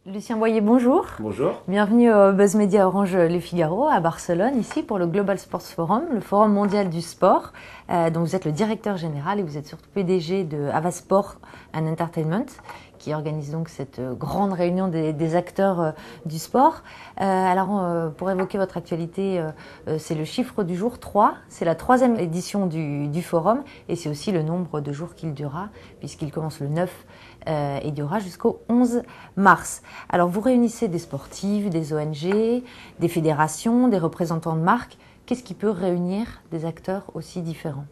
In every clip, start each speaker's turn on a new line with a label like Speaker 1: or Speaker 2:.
Speaker 1: Lucien Boyer, bonjour.
Speaker 2: Bonjour.
Speaker 1: Bienvenue au Buzz Media Orange Les Figaro à Barcelone, ici pour le Global Sports Forum, le forum mondial du sport. Donc vous êtes le directeur général et vous êtes surtout PDG de Avasport and Entertainment, qui organise donc cette grande réunion des acteurs du sport. Pour évoquer votre actualité, c'est le chiffre du jour 3, c'est la 3e édition du forum et c'est aussi le nombre de jours qu'il durera, puisqu'il commence le 9 et durera jusqu'au 11 mars. Alors vous réunissez des sportifs, des ONG, des fédérations, des représentants de marques. Qu'est-ce qui peut réunir des acteurs aussi différents ?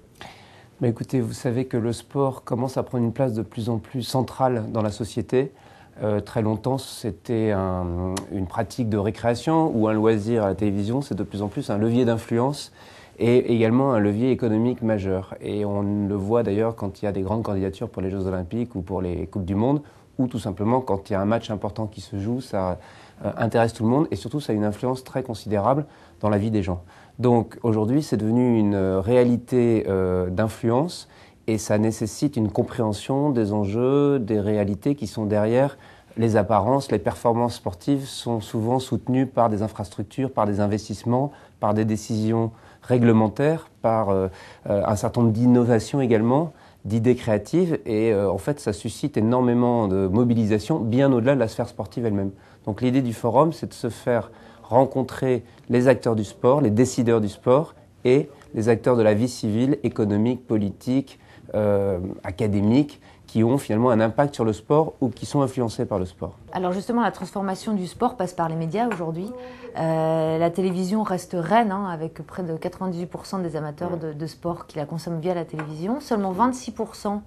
Speaker 2: Mais écoutez, vous savez que le sport commence à prendre une place de plus en plus centrale dans la société. Très longtemps, c'était une pratique de récréation ou un loisir à la télévision. C'est de plus en plus un levier d'influence et également un levier économique majeur. Et on le voit d'ailleurs quand il y a des grandes candidatures pour les Jeux Olympiques ou pour les Coupes du Monde, ou tout simplement quand il y a un match important qui se joue, ça intéresse tout le monde et surtout ça a une influence très considérable dans la vie des gens. Donc aujourd'hui, c'est devenu une réalité d'influence et ça nécessite une compréhension des enjeux, des réalités qui sont derrière les apparences. Les performances sportives sont souvent soutenues par des infrastructures, par des investissements, par des décisions réglementaires, par un certain nombre d'innovations également, d'idées créatives et en fait ça suscite énormément de mobilisation bien au-delà de la sphère sportive elle-même. Donc l'idée du forum, c'est de se faire rencontrer les acteurs du sport, les décideurs du sport et les acteurs de la vie civile, économique, politique, académique, qui ont finalement un impact sur le sport ou qui sont influencés par le sport.
Speaker 1: Alors justement, la transformation du sport passe par les médias aujourd'hui. La télévision reste reine, avec près de 98% des amateurs de sport qui la consomment via la télévision, seulement 26%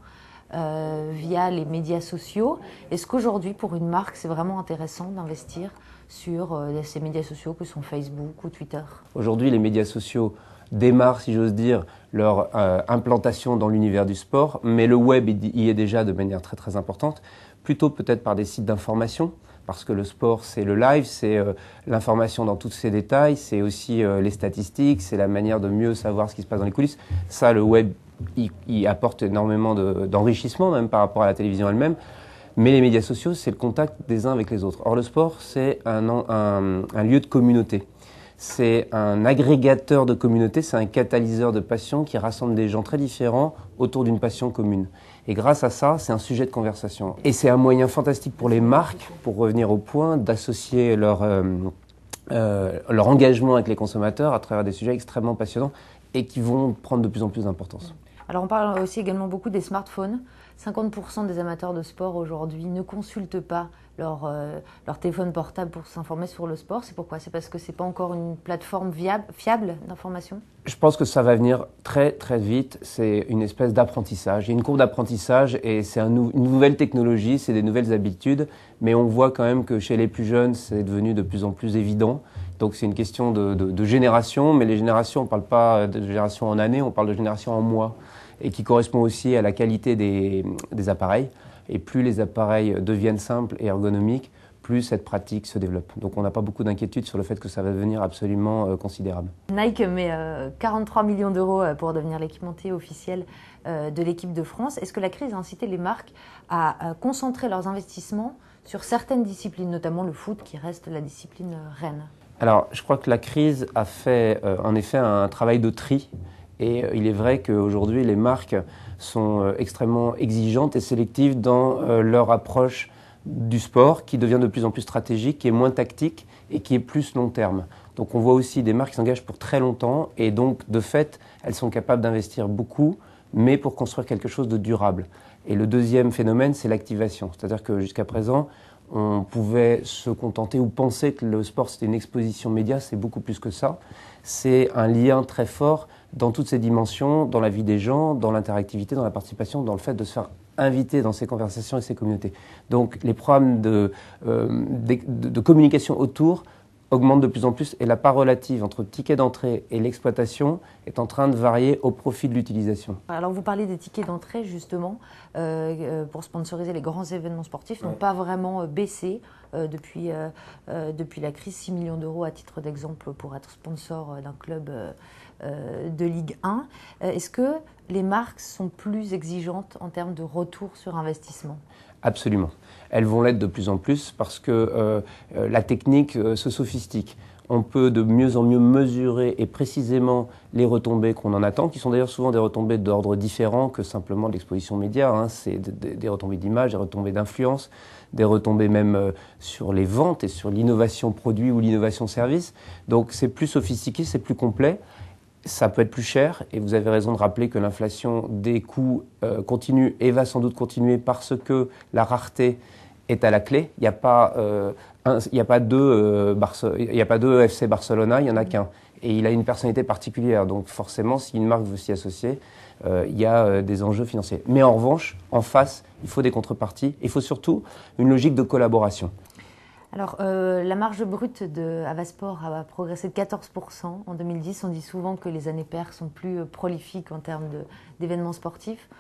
Speaker 1: via les médias sociaux. Est-ce qu'aujourd'hui, pour une marque, c'est vraiment intéressant d'investir sur ces médias sociaux que sont Facebook ou Twitter ?
Speaker 2: Aujourd'hui, les médias sociaux démarrent, si j'ose dire, leur implantation dans l'univers du sport, mais le web y est déjà de manière très très importante, plutôt peut-être par des sites d'information, parce que le sport c'est le live, c'est l'information dans tous ses détails, c'est aussi les statistiques, c'est la manière de mieux savoir ce qui se passe dans les coulisses. Ça, le web y apporte énormément d'enrichissement, même par rapport à la télévision elle-même. Mais les médias sociaux, c'est le contact des uns avec les autres. Or, le sport, c'est un lieu de communauté. C'est un agrégateur de communauté, c'est un catalyseur de passion qui rassemble des gens très différents autour d'une passion commune. Et grâce à ça, c'est un sujet de conversation. Et c'est un moyen fantastique pour les marques, pour revenir au point, d'associer leur engagement avec les consommateurs à travers des sujets extrêmement passionnants et qui vont prendre de plus en plus d'importance.
Speaker 1: Alors on parle aussi également beaucoup des smartphones. 50% des amateurs de sport aujourd'hui ne consultent pas leur téléphone portable pour s'informer sur le sport. C'est pourquoi ? C'est parce que ce n'est pas encore une plateforme fiable d'information ?
Speaker 2: Je pense que ça va venir très très vite. C'est une espèce d'apprentissage. Il y a une courbe d'apprentissage et c'est une nouvelle technologie, c'est des nouvelles habitudes. Mais on voit quand même que chez les plus jeunes, c'est devenu de plus en plus évident. Donc c'est une question de génération. Mais les générations, on ne parle pas de génération en années, on parle de génération en mois. Et qui correspond aussi à la qualité des appareils. Et plus les appareils deviennent simples et ergonomiques, plus cette pratique se développe. Donc on n'a pas beaucoup d'inquiétude sur le fait que ça va devenir absolument considérable.
Speaker 1: Nike met 43 millions d'euros pour devenir l'équipementier officiel de l'équipe de France. Est-ce que la crise a incité les marques à concentrer leurs investissements sur certaines disciplines, notamment le foot qui reste la discipline reine ?
Speaker 2: Alors je crois que la crise a fait en effet un travail de tri. Et il est vrai qu'aujourd'hui, les marques sont extrêmement exigeantes et sélectives dans leur approche du sport, qui devient de plus en plus stratégique, qui est moins tactique et qui est plus long terme. Donc on voit aussi des marques qui s'engagent pour très longtemps et donc de fait, elles sont capables d'investir beaucoup, mais pour construire quelque chose de durable. Et le deuxième phénomène, c'est l'activation. C'est-à-dire que jusqu'à présent, on pouvait se contenter ou penser que le sport c'était une exposition média, c'est beaucoup plus que ça. C'est un lien très fort dans toutes ces dimensions, dans la vie des gens, dans l'interactivité, dans la participation, dans le fait de se faire inviter dans ces conversations et ces communautés. Donc les programmes de communication autour augmentent de plus en plus et la part relative entre le ticket d'entrée et l'exploitation est en train de varier au profit de l'utilisation.
Speaker 1: Alors vous parlez des tickets d'entrée justement, pour sponsoriser les grands événements sportifs, n'ont pas vraiment baissé depuis la crise, 6 millions d'euros à titre d'exemple pour être sponsor d'un club de Ligue 1. Est-ce que les marques sont plus exigeantes en termes de retour sur investissement?
Speaker 2: Absolument. Elles vont l'être de plus en plus parce que la technique se sophistique. On peut de mieux en mieux mesurer et précisément les retombées qu'on en attend, qui sont d'ailleurs souvent des retombées d'ordre différent que simplement de l'exposition média. Hein. C'est des retombées d'image, des retombées d'influence, des retombées même sur les ventes et sur l'innovation produit ou l'innovation service. Donc c'est plus sophistiqué, c'est plus complet. Ça peut être plus cher et vous avez raison de rappeler que l'inflation des coûts continue et va sans doute continuer parce que la rareté est à la clé. Il n'y a pas deux FC Barcelona, il n'y en a qu'un. Et il a une personnalité particulière. Donc forcément, si une marque veut s'y associer, il y a des enjeux financiers. Mais en revanche, en face, il faut des contreparties. Il faut surtout une logique de collaboration.
Speaker 1: Alors, la marge brute de Havasport a progressé de 14% en 2010. On dit souvent que les années paires sont plus prolifiques en termes d'événements sportifs.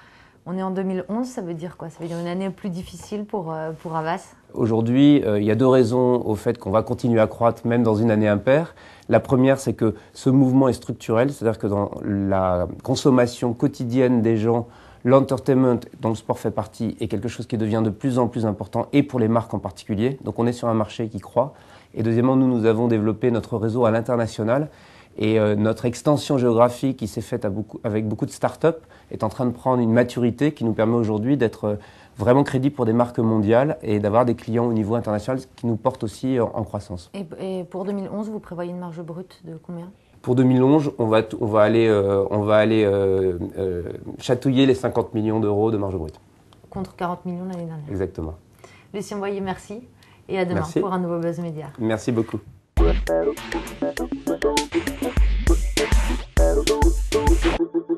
Speaker 1: On est en 2011, ça veut dire quoi? Ça veut dire une année plus difficile pour Havas?
Speaker 2: Aujourd'hui, il y a deux raisons au fait qu'on va continuer à croître même dans une année impaire. La première, c'est que ce mouvement est structurel, c'est-à-dire que dans la consommation quotidienne des gens, l'entertainment, dont le sport fait partie, est quelque chose qui devient de plus en plus important, et pour les marques en particulier. Donc on est sur un marché qui croît. Et deuxièmement, nous avons développé notre réseau à l'international. Et notre extension géographique qui s'est faite avec beaucoup de start-up est en train de prendre une maturité qui nous permet aujourd'hui d'être vraiment crédible pour des marques mondiales et d'avoir des clients au niveau international qui nous portent aussi en croissance.
Speaker 1: Et pour 2011, vous prévoyez une marge brute de combien?
Speaker 2: Pour 2011, on va aller chatouiller les 50 millions d'euros de marge brute.
Speaker 1: Contre 40 millions l'année dernière.
Speaker 2: Exactement.
Speaker 1: Lucien Boyer, merci. Et à demain pour un nouveau Buzz Media.
Speaker 2: Merci beaucoup.
Speaker 3: Thank you.